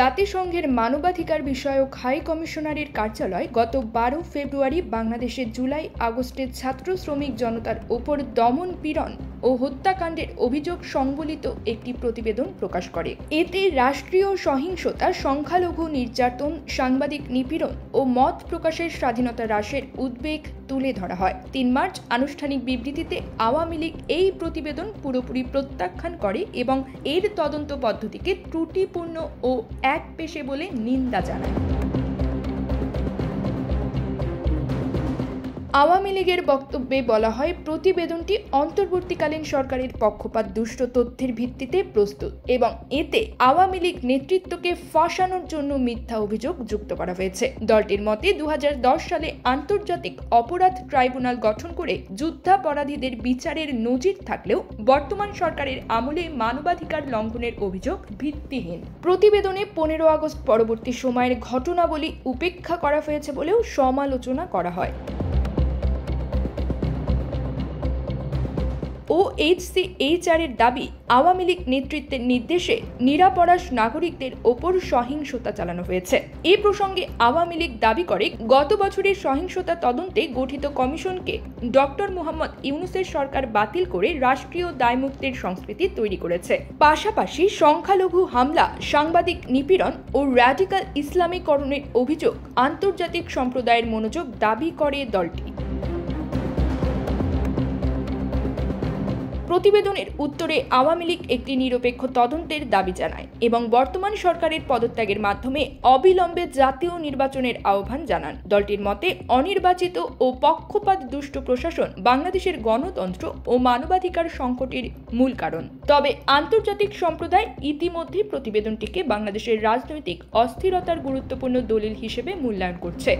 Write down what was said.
জাতিসংঘের মানবাধিকার বিষয়ক হাই কমিশনারের কার্যালয় গত 12 ফেব্রুয়ারি বাংলাদেশের জুলাই আগস্টের ছাত্র শ্রমিক জনতার ওপর দমন পীড়ন ও হত্যাকাণ্ডের অভিযোগ সংবলিত একটি প্রতিবেদন প্রকাশ করে। এতে রাষ্ট্রীয় সহিংসতা, সংখ্যালঘু নির্যাতন, সাংবাদিক নিপীড়ন ও মত প্রকাশের স্বাধীনতা হ্রাসের উদ্বেগ তুলে ধরা হয়। 3 মার্চ আনুষ্ঠানিক বিবৃতিতে আওয়ামী লীগ এই প্রতিবেদন পুরোপুরি প্রত্যাখ্যান করে এবং এর তদন্ত পদ্ধতিকে ত্রুটিপূর্ণ ও একপেশে বলে নিন্দা জানায়। আওয়ামী লীগের বক্তব্যে বলা হয়, প্রতিবেদনটি অন্তর্বর্তীকালীন সরকারের পক্ষপাত দুষ্ট তথ্যের ভিত্তিতে প্রস্তুত এবং এতে আওয়ামী লীগ নেতৃত্বকে ফাঁসানোর জন্য মিথ্যা অভিযোগ যুক্ত করা হয়েছে। দলটির মতে 2010 সালে আন্তর্জাতিক অপরাধ ট্রাইব্যুনাল গঠন করে যুদ্ধাপরাধীদের বিচারের নজির থাকলেও বর্তমান সরকারের আমলে মানবাধিকার লঙ্ঘনের অভিযোগ ভিত্তিহীন। প্রতিবেদনে 15 আগস্ট পরবর্তী সময়ের ঘটনাবলী উপেক্ষা করা হয়েছে বলেও সমালোচনা করা হয়। OHCHR এর দাবি, আওয়ামী লীগ নেতৃত্বের নির্দেশে নিরপরাধ নাগরিকদের ওপর সহিংসতা চালানো হয়েছে। এ প্রসঙ্গে আওয়ামী লীগ দাবি করে, গত বছরের সহিংসতা তদন্তে গঠিত কমিশনকে ডক্টর মোহাম্মদ ইউনূসের সরকার বাতিল করে রাষ্ট্রীয় দায়মুক্তির সংস্কৃতি তৈরি করেছে। পাশাপাশি সংখ্যালঘু হামলা, সাংবাদিক নিপীড়ন ও র্যাডিক্যাল ইসলামীকরণের অভিযোগ আন্তর্জাতিক সম্প্রদায়ের মনোযোগ দাবি করে দলটি। প্রতিবেদনের উত্তরে আওয়ামী লীগ একটি নিরপেক্ষ তদন্তের দাবি জানায় এবং বর্তমান সরকারের পদত্যাগের মাধ্যমে অবিলম্বে জাতীয় নির্বাচনের আহ্বান জানান। দলটির মতে, অনির্বাচিত ও পক্ষপাত দুষ্ট প্রশাসন বাংলাদেশের গণতন্ত্র ও মানবাধিকার সংকটের মূল কারণ। তবে আন্তর্জাতিক সম্প্রদায় ইতিমধ্যে প্রতিবেদনটিকে বাংলাদেশের রাজনৈতিক অস্থিরতার গুরুত্বপূর্ণ দলিল হিসেবে মূল্যায়ন করছে।